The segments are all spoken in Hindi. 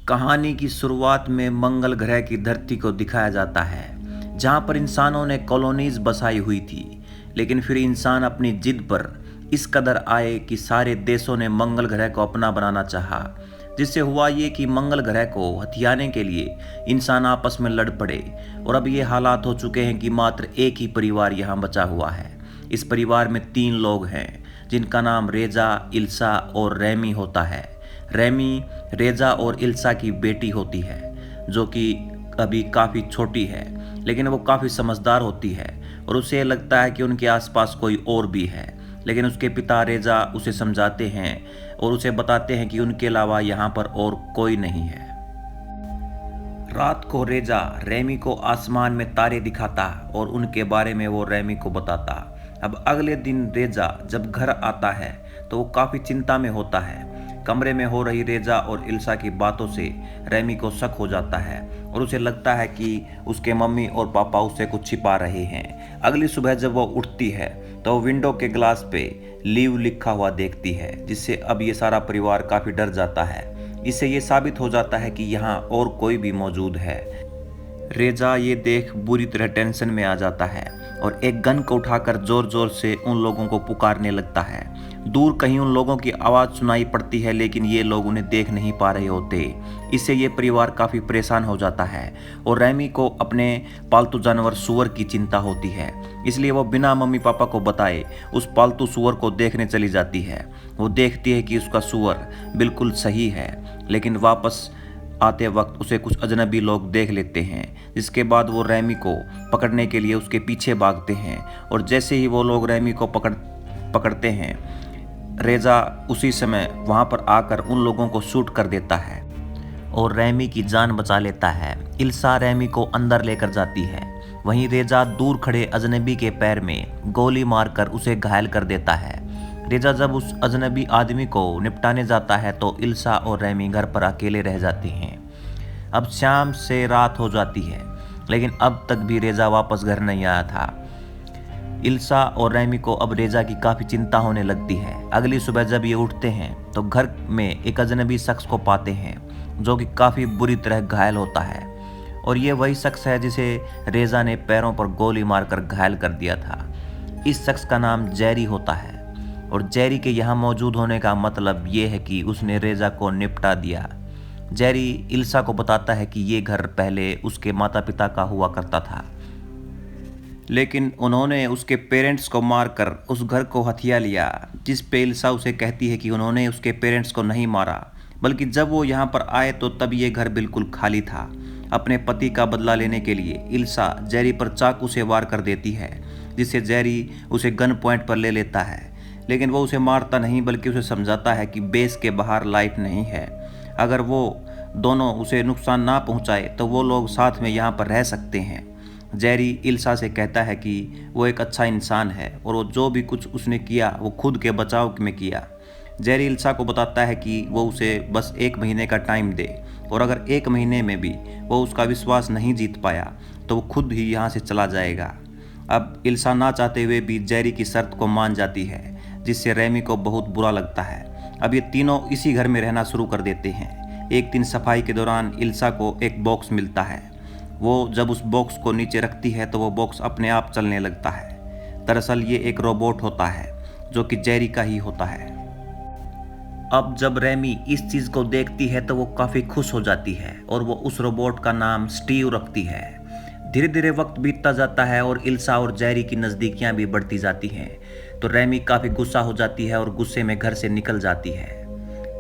कहानी की शुरुआत में मंगल ग्रह की धरती को दिखाया जाता है, जहां पर इंसानों ने कॉलोनीज बसाई हुई थी। लेकिन फिर इंसान अपनी जिद पर इस कदर आए कि सारे देशों ने मंगल ग्रह को अपना बनाना चाहा, जिससे हुआ ये कि मंगल ग्रह को हथियाने के लिए इंसान आपस में लड़ पड़े। और अब ये हालात हो चुके हैं कि मात्र एक ही परिवार यहाँ बचा हुआ है। इस परिवार में 3 लोग हैं, जिनका नाम रेजा, इल्सा और रेमी होता है। रेमी रेजा और इल्सा की बेटी होती है, जो कि अभी काफ़ी छोटी है, लेकिन वो काफ़ी समझदार होती है और उसे लगता है कि उनके आसपास कोई और भी है। लेकिन उसके पिता रेजा उसे समझाते हैं और उसे बताते हैं कि उनके अलावा यहाँ पर और कोई नहीं है। रात को रेजा रेमी को आसमान में तारे दिखाता और उनके बारे में वो रेमी को बताता। अब अगले दिन रेजा जब घर आता है तो वो काफ़ी चिंता में होता है। कमरे में हो रही रेजा और इल्सा की बातों से रेमी को शक हो जाता है और उसे लगता है कि उसके मम्मी और पापा उससे कुछ छिपा रहे हैं। अगली सुबह जब वो उठती है तो वो विंडो के ग्लास पे लीव लिखा हुआ देखती है, जिससे अब ये सारा परिवार काफ़ी डर जाता है। इससे ये साबित हो जाता है कि यहाँ और कोई भी मौजूद है। रेजा ये देख बुरी तरह टेंशन में आ जाता है और एक गन को उठाकर जोर जोर से उन लोगों को पुकारने लगता है। दूर कहीं उन लोगों की आवाज़ सुनाई पड़ती है, लेकिन ये लोग उन्हें देख नहीं पा रहे होते। इससे ये परिवार काफ़ी परेशान हो जाता है और रेमी को अपने पालतू जानवर सूअर की चिंता होती है। इसलिए वो बिना मम्मी पापा को बताए उस पालतू सूअर को देखने चली जाती है। वो देखती है कि उसका सूअर बिल्कुल सही है, लेकिन वापस आते वक्त उसे कुछ अजनबी लोग देख लेते हैं, जिसके बाद वो रेमी को पकड़ने के लिए उसके पीछे भागते हैं। और जैसे ही वो लोग रेमी को पकड़ते हैं, रेजा उसी समय वहाँ पर आकर उन लोगों को शूट कर देता है और रेमी की जान बचा लेता है। इल्सा रेमी को अंदर लेकर जाती है, वहीं रेजा दूर खड़े अजनबी के पैर में गोली मारकर उसे घायल कर देता है। रेजा जब उस अजनबी आदमी को निपटाने जाता है तो इल्सा और रेमी घर पर अकेले रह जाते हैं। अब शाम से रात हो जाती है, लेकिन अब तक भी रेजा वापस घर नहीं आया था। इल्सा और रेमी को अब रेजा की काफ़ी चिंता होने लगती है। अगली सुबह जब ये उठते हैं तो घर में एक अजनबी शख्स को पाते हैं, जो कि काफ़ी बुरी तरह घायल होता है। और ये वही शख्स है जिसे रेजा ने पैरों पर गोली मारकर घायल कर दिया था। इस शख्स का नाम जेरी होता है और जेरी के यहाँ मौजूद होने का मतलब ये है कि उसने रेजा को निपटा दिया। जेरी इल्सा को बताता है कि ये घर पहले उसके माता पिता का हुआ करता था, लेकिन उन्होंने उसके पेरेंट्स को मारकर उस घर को हथिया लिया। जिस पे इल्सा उसे कहती है कि उन्होंने उसके पेरेंट्स को नहीं मारा, बल्कि जब वो यहाँ पर आए तो तब ये घर बिल्कुल खाली था। अपने पति का बदला लेने के लिए इल्सा जेरी पर चाकू से वार कर देती है, जिससे जेरी उसे गन पॉइंट पर ले लेता है। लेकिन वो उसे मारता नहीं, बल्कि उसे समझाता है कि बेस के बाहर लाइफ नहीं है। अगर वो दोनों उसे नुकसान ना पहुंचाए तो वो लोग साथ में यहाँ पर रह सकते हैं। जेरी इल्सा से कहता है कि वो एक अच्छा इंसान है और वो जो भी कुछ उसने किया वो खुद के बचाव में किया। जेरी इल्सा को बताता है कि वो उसे बस 1 महीने का टाइम दे, और अगर 1 महीने में भी वो उसका विश्वास नहीं जीत पाया तो वो खुद ही यहाँ से चला जाएगा। अब इल्सा ना चाहते हुए भी जेरी की शर्त को मान जाती है, जिससे रेमी को बहुत बुरा लगता है। अब ये तीनों इसी घर में रहना शुरू कर देते हैं। एक दिन सफाई के दौरान इल्सा को एक बॉक्स मिलता है। वो जब उस बॉक्स को नीचे रखती है तो वो बॉक्स अपने आप चलने लगता है। दरअसल ये एक रोबोट होता है, जो कि जेरी का ही होता है। अब जब रेमी इस चीज़ को देखती है तो वो काफ़ी खुश हो जाती है और वो उस रोबोट का नाम स्टीव रखती है। धीरे धीरे वक्त बीतता जाता है और इल्सा और जेरी की नज़दीकियाँ भी बढ़ती जाती हैं, तो रेमी काफ़ी गुस्सा हो जाती है और गुस्से में घर से निकल जाती है।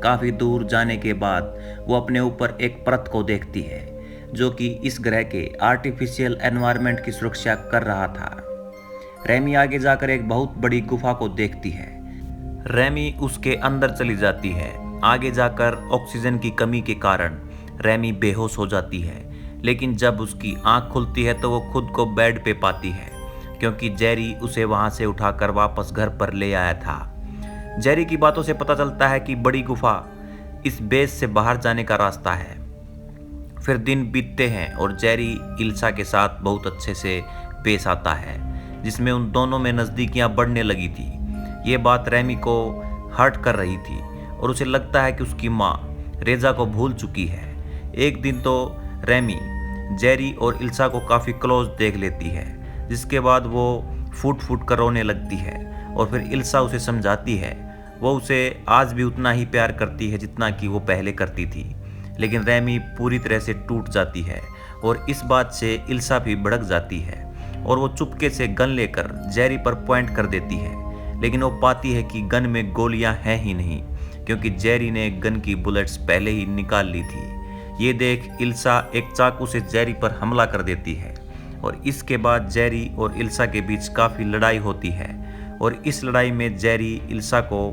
काफ़ी दूर जाने के बाद वो अपने ऊपर एक परत को देखती है, जो कि इस ग्रह के आर्टिफिशियल एनवायरनमेंट की सुरक्षा कर रहा था। रेमी आगे जाकर एक बहुत बड़ी गुफा को देखती है। रेमी उसके अंदर चली जाती है। आगे जाकर ऑक्सीजन की कमी के कारण रेमी बेहोश हो जाती है, लेकिन जब उसकी आंख खुलती है तो वो खुद को बेड पे पाती है, क्योंकि जेरी उसे वहां से उठाकर वापस घर पर ले आया था। जेरी की बातों से पता चलता है कि बड़ी गुफा इस बेस से बाहर जाने का रास्ता है। फिर दिन बीतते हैं और जेरी इल्सा के साथ बहुत अच्छे से पेश आता है, जिसमें उन दोनों में नज़दीकियां बढ़ने लगी थी। ये बात रेमी को हर्ट कर रही थी और उसे लगता है कि उसकी माँ रेजा को भूल चुकी है। एक दिन तो रेमी जेरी और इल्सा को काफ़ी क्लोज देख लेती है, जिसके बाद वो फूट फूट कर रोने लगती है और फिर इल्सा उसे समझाती है वो उसे आज भी उतना ही प्यार करती है जितना कि वो पहले करती थी। लेकिन रेमी पूरी तरह से टूट जाती है और इस बात से इल्सा भी भड़क जाती है और वो चुपके से गन लेकर जेरी पर पॉइंट कर देती है। लेकिन वो पाती है कि गन में गोलियां हैं ही नहीं, क्योंकि जेरी ने गन की बुलेट्स पहले ही निकाल ली थी। ये देख इल्सा एक चाकू से जेरी पर हमला कर देती है और इसके बाद जेरी और इल्सा के बीच काफ़ी लड़ाई होती है और इस लड़ाई में जेरी इल्सा को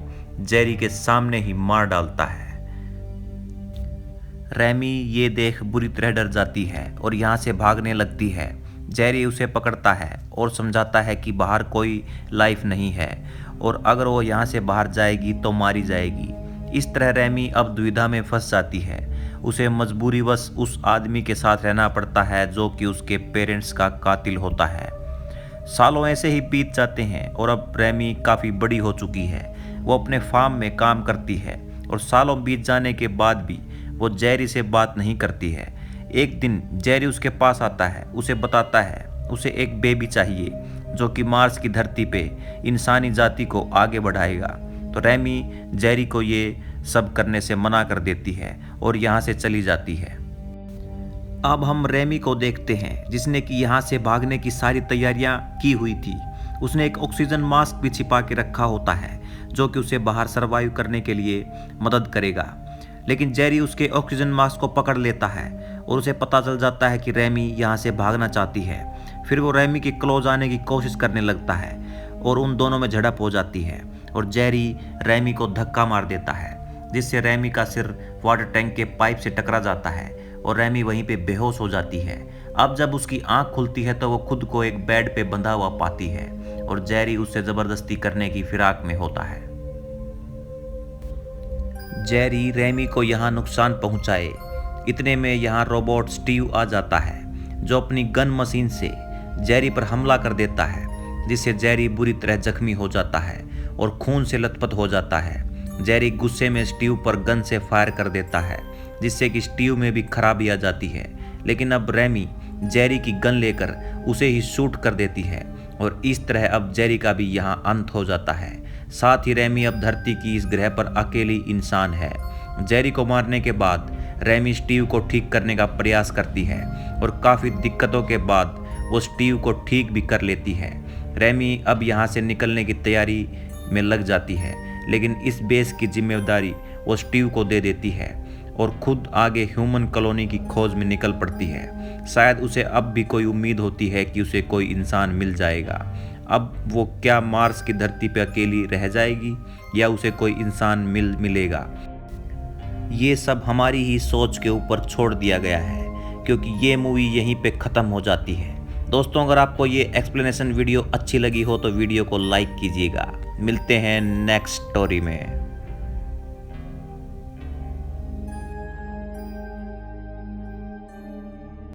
जेरी के सामने ही मार डालता है। रेमी ये देख बुरी तरह डर जाती है और यहाँ से भागने लगती है। जेरी उसे पकड़ता है और समझाता है कि बाहर कोई लाइफ नहीं है और अगर वो यहाँ से बाहर जाएगी तो मारी जाएगी। इस तरह रेमी अब दुविधा में फंस जाती है। उसे मजबूरीवश उस आदमी के साथ रहना पड़ता है जो कि उसके पेरेंट्स का कातिल होता है। सालों ऐसे ही बीत जाते हैं और अब रेमी काफ़ी बड़ी हो चुकी है। वो अपने फार्म में काम करती है और सालों बीत जाने के बाद भी वो जेरी से बात नहीं करती है। एक दिन जेरी उसके पास आता है, उसे बताता है उसे एक बेबी चाहिए जो कि मार्स की धरती पे इंसानी जाति को आगे बढ़ाएगा। तो रेमी जेरी को ये सब करने से मना कर देती है और यहाँ से चली जाती है। अब हम रेमी को देखते हैं जिसने कि यहाँ से भागने की सारी तैयारियां की हुई थी। उसने एक ऑक्सीजन मास्क भी छिपा के रखा होता है जो कि उसे बाहर सरवाइव करने के लिए मदद करेगा। लेकिन जेरी उसके ऑक्सीजन मास्क को पकड़ लेता है और उसे पता चल जाता है कि रेमी यहाँ से भागना चाहती है। फिर वो रेमी के क्लोज आने की कोशिश करने लगता है और उन दोनों में झड़प हो जाती है और जेरी रेमी को धक्का मार देता है, जिससे रेमी का सिर वाटर टैंक के पाइप से टकरा जाता है और रेमी वहीं पे बेहोश हो जाती है। अब जब उसकी आंख खुलती है तो वो खुद को एक बेड पे बंधा हुआ पाती है और जेरी उससे ज़बरदस्ती करने की फिराक में होता है। जेरी रेमी को यहाँ नुकसान पहुँचाए इतने में यहाँ रोबोट स्टीव आ जाता है जो अपनी गन मशीन से जेरी पर हमला कर देता है, जिससे जेरी बुरी तरह जख्मी हो जाता है और खून से लथपथ हो जाता है। जेरी गुस्से में स्टीव पर गन से फायर कर देता है, जिससे कि स्टीव में भी खराबी आ जाती है। लेकिन अब रेमी जेरी की गन लेकर उसे ही शूट कर देती है और इस तरह अब जेरी का भी यहाँ अंत हो जाता है। साथ ही रेमी अब धरती की इस ग्रह पर अकेली इंसान है। जेरी को मारने के बाद रेमी स्टीव को ठीक करने का प्रयास करती है और काफ़ी दिक्कतों के बाद वो स्टीव को ठीक भी कर लेती है। रेमी अब यहाँ से निकलने की तैयारी में लग जाती है, लेकिन इस बेस की जिम्मेदारी वो स्टीव को दे देती है और खुद आगे ह्यूमन कॉलोनी की खोज में निकल पड़ती है। शायद उसे अब भी कोई उम्मीद होती है कि उसे कोई इंसान मिल जाएगा। अब वो क्या मार्स की धरती पर अकेली रह जाएगी या उसे कोई इंसान मिलेगा, ये सब हमारी ही सोच के ऊपर छोड़ दिया गया है, क्योंकि ये मूवी यहीं पे ख़त्म हो जाती है। दोस्तों, अगर आपको ये एक्सप्लेनेशन वीडियो अच्छी लगी हो तो वीडियो को लाइक कीजिएगा। मिलते हैं नेक्स्ट स्टोरी में।